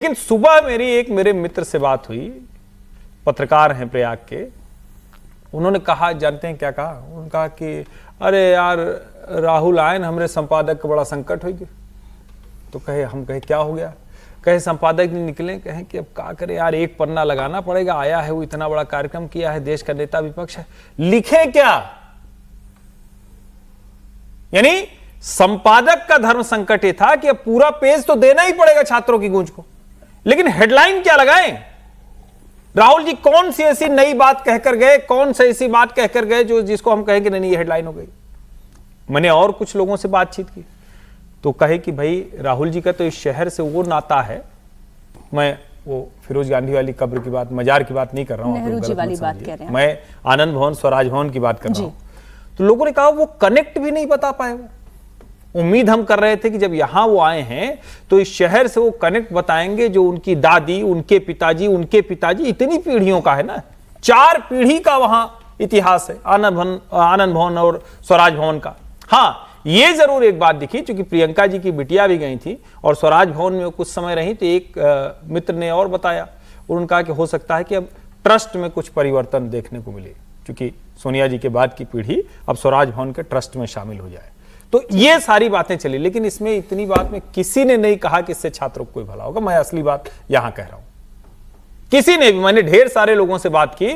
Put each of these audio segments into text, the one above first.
लेकिन सुबह मेरे मित्र से बात हुई, पत्रकार हैं प्रयाग के। उन्होंने कहा, जानते हैं क्या कहा? उन्होंने कहा कि अरे यार राहुल आए न, हमारे संपादक का बड़ा संकट हो गया। तो हम कहे क्या हो गया? कहे संपादक नहीं निकले। कहें कि अब क्या करें यार, एक पन्ना लगाना पड़ेगा, आया है वो, इतना बड़ा कार्यक्रम किया है, देश का नेता विपक्ष है, लिखे क्या? यानी संपादक का धर्म संकट ये था कि अब पूरा पेज तो देना ही पड़ेगा छात्रों की गूंज को, लेकिन हेडलाइन क्या लगाएं? राहुल जी कौन सी ऐसी नई बात कहकर गए, कौन सी ऐसी बात कहकर गए जो जिसको हम कहें कि नहीं ये हेडलाइन हो गई? मैंने और कुछ लोगों से बातचीत की तो कहे कि भाई राहुल जी का तो इस शहर से वो नाता है, मैं वो फिरोज गांधी वाली कब्र की बात, मजार की बात नहीं कर रहा हूं, नेहरू जी वाली बात कह रहे हैं, मैं आनंद भवन स्वराज भवन की बात कर रहा हूं। तो लोगों ने कहा वो कनेक्ट भी नहीं बता पाए। वो उम्मीद हम कर रहे थे कि जब यहां वो आए हैं तो इस शहर से वो कनेक्ट बताएंगे जो उनकी दादी, उनके पिताजी, इतनी पीढ़ियों का है ना, 4 पीढ़ी का वहां इतिहास है आनंद भवन और स्वराज भवन का। हाँ, ये जरूर एक बात दिखी, क्योंकि प्रियंका जी की बिटिया भी गई थी और स्वराज भवन में कुछ समय रही, तो एक मित्र ने और बताया, उन्होंने कहा कि हो सकता है कि अब ट्रस्ट में कुछ परिवर्तन देखने को मिले, क्योंकि सोनिया जी के बाद की पीढ़ी अब स्वराज भवन के ट्रस्ट में शामिल हो जाए। तो ये सारी बातें चली, लेकिन इसमें इतनी बात में किसी ने नहीं कहा कि इससे छात्रों को कोई भला होगा। मैं असली बात यहां कह रहा हूं, किसी ने भी, मैंने ढेर सारे लोगों से बात की,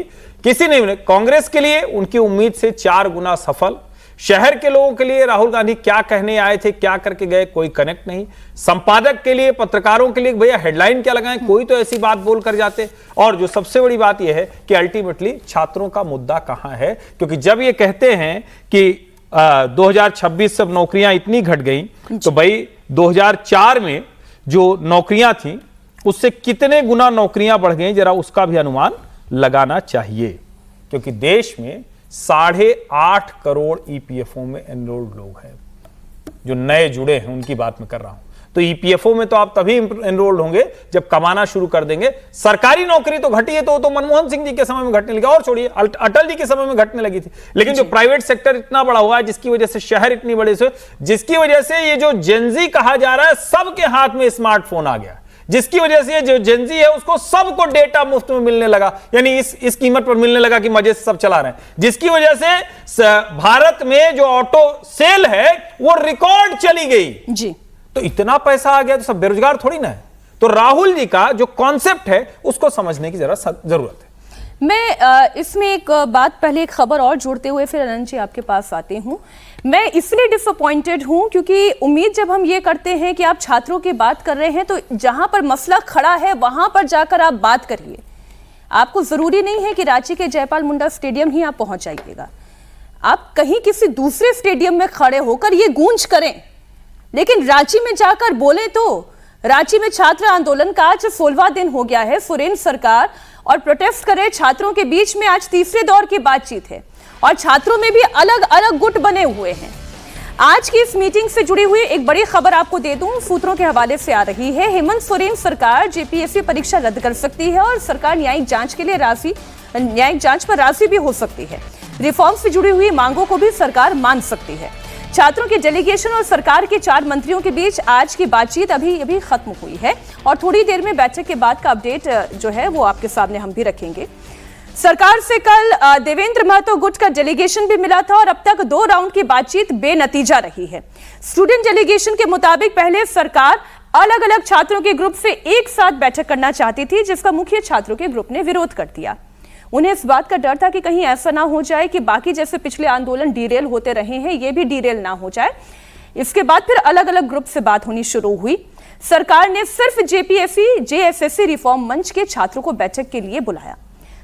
किसी ने भी। कांग्रेस के लिए उनकी उम्मीद से 4 गुना सफल, शहर के लोगों के लिए राहुल गांधी क्या कहने आए थे, क्या करके गए, कोई कनेक्ट नहीं। संपादक के लिए, पत्रकारों के लिए भैया हेडलाइन क्या लगाएं, कोई तो ऐसी बात बोल कर जाते। और जो सबसे बड़ी बात यह है कि अल्टीमेटली छात्रों का मुद्दा कहां है, क्योंकि जब ये कहते हैं कि 2026 से नौकरियां इतनी घट गई, तो भाई 2004 में जो नौकरियां थी उससे कितने गुना नौकरियां बढ़ गई, जरा उसका भी अनुमान लगाना चाहिए। क्योंकि देश में 8.5 करोड़ ईपीएफओ में एनरोल्ड लोग हैं, जो नए जुड़े हैं, उनकी बात मैं कर रहा हूं। तो ईपीएफओ में तो आप तभी एनरोल्ड होंगे जब कमाना शुरू कर देंगे। सरकारी नौकरी तो घटी है, तो मनमोहन सिंह जी के समय में घटने लगी, और छोड़िए अटल जी के समय में घटने लगी थी। लेकिन जो प्राइवेट सेक्टर इतना बड़ा हुआ है, जिसकी वजह से शहर इतनी बड़े से, जिसकी वजह से ये जो जेनजी कहा जा रहा है, सबके हाथ में स्मार्टफोन आ गया, जिसकी वजह से जो जेनजी है उसको सबको डेटा मुफ्त में मिलने लगा, यानी इस कीमत पर मिलने लगा कि मजे से सब चला रहे हैं, जिसकी वजह से भारत में जो ऑटो सेल है वो रिकॉर्ड चली गई जी। तो इतना पैसा आ गया तो सब बेरोजगार थोड़ी ना है। तो राहुल जी का जो कॉन्सेप्ट है उसको समझने की जरा जरूरत है। मैं इसमें एक बात, पहले एक खबर और जोड़ते हुए फिर अनंत जी आपके पास आती हूं। मैं इसलिए डिसअपॉइंटेड हूं क्योंकि उम्मीद जब हम ये करते हैं कि आप छात्रों की बात कर रहे हैं तो जहां पर मसला खड़ा है वहां पर जाकर आप बात करिए। आपको जरूरी नहीं है कि रांची के जयपाल मुंडा स्टेडियम ही आप पहुंच जाइएगा, आप कहीं किसी दूसरे स्टेडियम में खड़े होकर ये गूंज करें, लेकिन रांची में जाकर बोले। तो रांची में छात्र आंदोलन का आज 16वां दिन हो गया है। सुरेंद्र सरकार और प्रोटेस्ट करे छात्रों के बीच में आज तीसरे दौर की बातचीत है और छात्रों में भी अलग अलग गुट बने हुए हैं। आज की इस मीटिंग से जुड़ी हुई एक बड़ी खबर आपको दे दूं, सूत्रों के हवाले से आ रही है। हेमंत सोरेन सरकार जेपीएससी परीक्षा रद्द कर सकती है और सरकार न्यायिक जांच पर राजी भी हो सकती है। रिफॉर्म से जुड़ी हुई मांगों को भी सरकार मान सकती है। छात्रों के डेलीगेशन और सरकार के 4 मंत्रियों के बीच आज की बातचीत अभी खत्म हुई है और थोड़ी देर में बैठक के बाद का अपडेट जो है वो आपके सामने हम भी रखेंगे। सरकार से कल देवेंद्र महतो गुट का डेलीगेशन भी मिला था और अब तक 2 राउंड की बातचीत बेनतीजा रही है। स्टूडेंट डेलीगेशन के मुताबिक पहले सरकार अलग अलग छात्रों के ग्रुप से एक साथ बैठक करना चाहती थी, जिसका मुख्य छात्रों के ग्रुप ने विरोध कर दिया। उन्हें इस बात का डर था कि कहीं ऐसा ना हो जाए कि बाकी जैसे पिछले आंदोलन डीरेल होते रहे हैं, ये भी डीरेल ना हो जाए। इसके बाद फिर अलग अलग ग्रुप से बात होनी शुरू हुई। सरकार ने सिर्फ जेएसएससी रिफॉर्म मंच के छात्रों को बैठक के लिए बुलाया।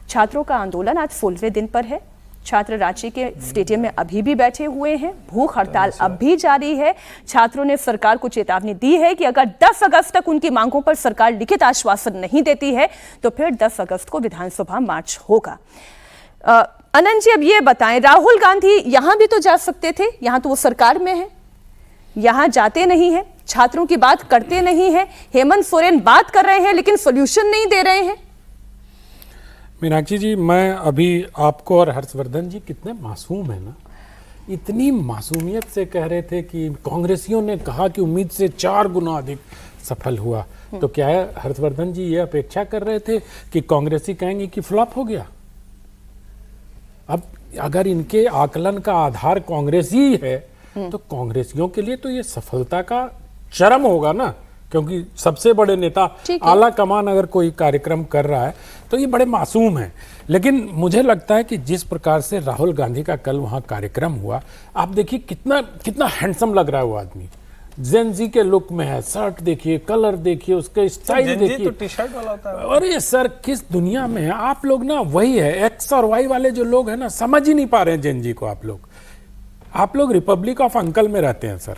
छात्रों का आंदोलन आज 16वें दिन पर है। छात्र रांची के स्टेडियम में अभी भी बैठे हुए हैं, भूख हड़ताल अब भी जारी है। छात्रों ने सरकार को चेतावनी दी है कि अगर 10 अगस्त तक उनकी मांगों पर सरकार लिखित आश्वासन नहीं देती है तो फिर 10 अगस्त को विधानसभा मार्च होगा। अनंत जी, अब ये बताएं, राहुल गांधी यहां भी तो जा सकते थे, यहां तो वो सरकार में है, यहां जाते नहीं है, छात्रों की बात करते नहीं है। हेमंत सोरेन बात कर रहे हैं लेकिन सोल्यूशन नहीं दे रहे हैं। मीनाक्षी जी, मैं अभी आपको और हर्षवर्धन जी कितने मासूम है ना, इतनी मासूमियत से कह रहे थे कि कांग्रेसियों ने कहा कि उम्मीद से 4 गुना अधिक सफल हुआ। तो क्या है, हर्षवर्धन जी ये अपेक्षा कर रहे थे कि कांग्रेसी कहेंगे कि फ्लॉप हो गया? अब अगर इनके आकलन का आधार कांग्रेस ही है तो कांग्रेसियों के लिए तो ये सफलता का चरम होगा ना, क्योंकि सबसे बड़े नेता आला कमान अगर कोई कार्यक्रम कर रहा है तो ये बड़े मासूम हैं। लेकिन मुझे लगता है कि जिस प्रकार से राहुल गांधी का कल वहां कार्यक्रम हुआ, आप देखिए कितना कितना हैंडसम लग रहा है वो आदमी, जेन जी के लुक में है, शर्ट देखिए, कलर देखिए, उसके स्टाइल देखिए, तो टी शर्ट वाला होता है। अरे सर किस दुनिया में है आप लोग ना? वही है एक्स और वाई वाले जो लोग हैं ना, समझ ही नहीं पा रहे हैं जेन जी को। आप लोग रिपब्लिक ऑफ अंकल में रहते हैं सर।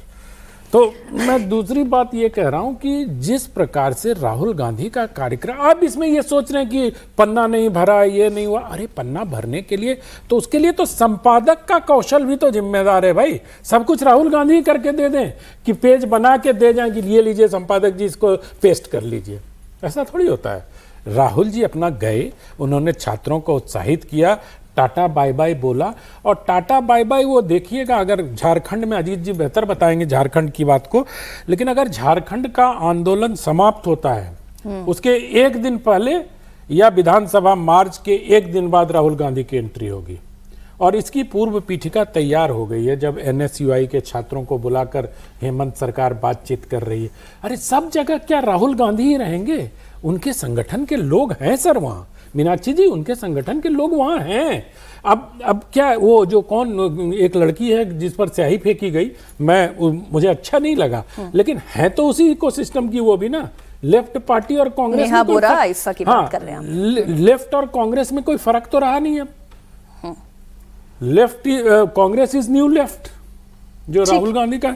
तो मैं दूसरी बात ये कह रहा हूं कि जिस प्रकार से राहुल गांधी का कार्यक्रम, आप इसमें ये सोच रहे हैं कि पन्ना नहीं भरा, ये नहीं हुआ। अरे पन्ना भरने के लिए तो उसके लिए तो संपादक का कौशल भी तो जिम्मेदार है भाई। सब कुछ राहुल गांधी ही करके दे दें कि पेज बना के दे जाएं कि ये लीजिए संपादक जी, इसको पेस्ट कर लीजिए, ऐसा थोड़ी होता है। राहुल जी अपना गए, उन्होंने छात्रों को उत्साहित किया, टाटा बाय बाय बोला। और टाटा बाय बाय वो देखिएगा, अगर झारखंड में, अजीत जी बेहतर बताएंगे झारखंड की बात को, लेकिन अगर झारखंड का आंदोलन समाप्त होता है उसके एक दिन पहले या विधानसभा मार्च के एक दिन बाद राहुल गांधी की एंट्री होगी। और इसकी पूर्व पीठिका तैयार हो गई है, जब एनएसयूआई के छात्रों को बुलाकर हेमंत सरकार बातचीत कर रही है। अरे सब जगह क्या राहुल गांधी ही रहेंगे? उनके संगठन के लोग हैं सर वहाँ, मीनाक्षी जी, उनके संगठन के लोग वहां हैं। अब क्या वो जो कौन एक लड़की है जिस पर स्याही फेंकी गई, मुझे अच्छा नहीं लगा, लेकिन है तो उसी इकोसिस्टम की वो भी ना। लेफ्ट पार्टी और कांग्रेस नेहा बोरा ऐसा की बात कर रहे हैं। लेफ्ट और कांग्रेस में कोई फर्क तो रहा नहीं अब। Left Congress is new left जो राहुल गांधी का।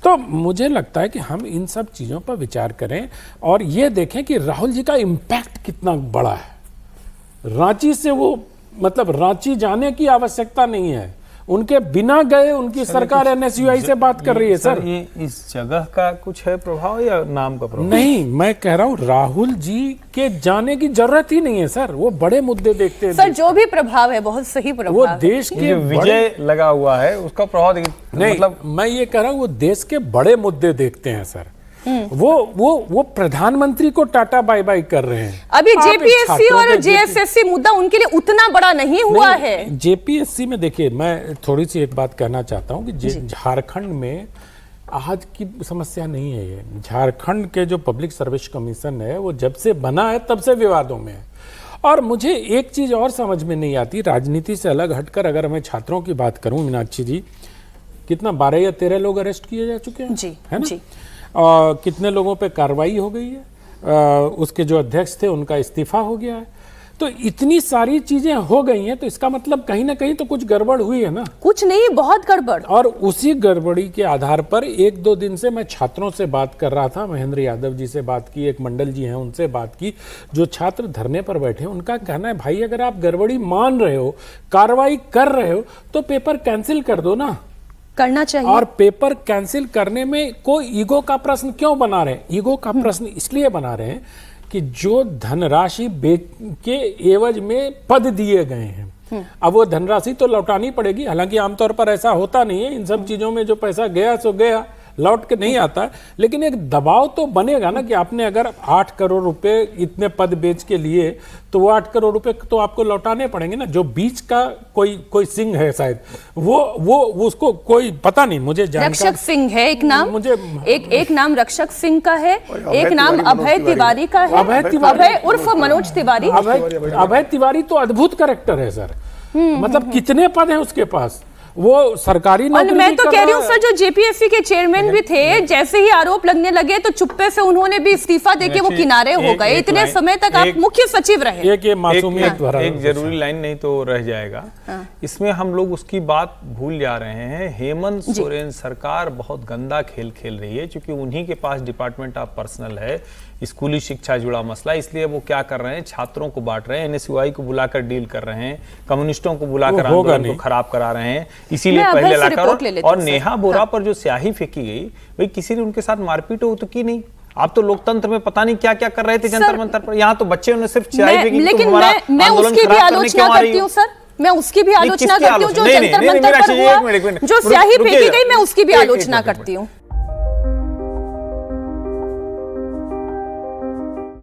तो मुझे लगता है कि हम इन सब चीजों पर विचार करें और ये देखें कि राहुल जी का इम्पैक्ट कितना बड़ा है। रांची से वो, मतलब रांची जाने की आवश्यकता नहीं है, उनके बिना गए उनकी सरकार एनएसयूआई से बात कर रही है सर। ये इस जगह का कुछ है प्रभाव या नाम का प्रभाव? नहीं, मैं कह रहा हूँ राहुल जी के जाने की जरूरत ही नहीं है सर, वो बड़े मुद्दे देखते हैं सर। जो भी प्रभाव है बहुत सही प्रभाव, वो देश के विजय लगा हुआ है उसका प्रभाव नहीं, मतलब मैं ये कह रहा हूँ वो देश के बड़े मुद्दे देखते हैं सर। वो प्रधानमंत्री को टाटा बाय बाय कर रहे हैं। अभी जेपीएससी और जेएसएससी मुद्दा उनके लिए उतना बड़ा नहीं हुआ है। जेपीएससी में देखिए, मैं थोड़ी सी एक बात कहना चाहता हूं कि झारखंड में आज की समस्या नहीं है ये। झारखंड के जो पब्लिक सर्विस कमीशन है वो जब से बना है तब से विवादों में है। और मुझे एक चीज और समझ में नहीं आती, राजनीति से अलग हटकर अगर मैं छात्रों की बात करूं, मीनाक्षी जी, कितना 12 या 13 लोग अरेस्ट किए जा चुके हैं, जी, है ना? जी। कितने लोगों पे कार्रवाई हो गई है, उसके जो अध्यक्ष थे उनका इस्तीफा हो गया है। तो इतनी सारी चीजें हो गई हैं, तो इसका मतलब कहीं ना कहीं तो कुछ गड़बड़ हुई है ना? कुछ नहीं, बहुत गड़बड़। और उसी गड़बड़ी के आधार पर 1-2 दिन से मैं छात्रों से बात कर रहा था, महेंद्र यादव जी से बात की, एक मंडल जी हैं उनसे बात की, जो छात्र धरने पर बैठे हैं। उनका कहना है भाई अगर आप गड़बड़ी मान रहे हो, कार्रवाई कर रहे हो, तो पेपर कैंसिल कर दो ना, करना चाहिए। और पेपर कैंसिल करने में कोई ईगो का प्रश्न क्यों बना रहे हैं? ईगो का प्रश्न इसलिए बना रहे हैं कि जो धनराशि के एवज में पद दिए गए हैं, अब वो धनराशि तो लौटानी पड़ेगी। हालांकि आमतौर पर ऐसा होता नहीं है, इन सब चीजों में जो पैसा गया सो गया, लौट के नहीं आता है। लेकिन एक दबाव तो बनेगा ना कि आपने अगर 8 करोड़ रुपए इतने पद बेच के लिए, तो वो 8 करोड़ रुपए तो आपको लौटाने पड़ेंगे ना। जो बीच का कोई सिंह है शायद, वो उसको कोई पता नहीं, मुझे रक्षक सिंह है एक नाम, मुझे एक नाम रक्षक सिंह का है, एक नाम अभय तिवारी का है। अभय उर्फ मनोज तिवारी। अभय तिवारी तो अद्भुत कैरेक्टर है सर, मतलब कितने पद हैं उसके पास, वो सरकारी नौकरी। मैं तो कह रही हूँ सर, जो जेपीएससी के चेयरमैन भी थे, जैसे ही आरोप लगने लगे तो चुप्पे से उन्होंने भी इस्तीफा देके वो किनारे हो गए। इतने समय तक आप मुख्य सचिव रहे। एक जरूरी लाइन नहीं तो रह जाएगा, इसमें हम लोग उसकी बात भूल जा रहे हैं। हेमंत सोरेन सरकार बहुत गंदा खेल खेल रही है, क्योंकि उन्हीं के पास डिपार्टमेंट ऑफ पर्सनल है, स्कूली शिक्षा जुड़ा मसला। इसलिए वो क्या कर रहे हैं, छात्रों को बांट रहे हैं, एनएसयूआई को बुलाकर डील कर रहे हैं, कम्युनिस्टों को बुलाकर आंदोलन को खराब करा रहे हैं, इसीलिए पहले लाकर। और नेहा बोरा पर जो स्याही फेंकी गई, भाई किसी ने उनके साथ मारपीट हो तो की नहीं। आप तो लोकतंत्र में पता नहीं क्या क्या कर रहे थे जंतर मंतर पर, यहाँ तो बच्चे ने सिर्फ स्याही फेंकी। लेकिन मैं उसकी भी आलोचना करती हूँ सर, मैं उसकी भी आलोचना करती हूँ, जो जंतर मंतर पर हुआ, जो स्याही फेंकी गई, मैं उसकी भी आलोचना करती हूँ।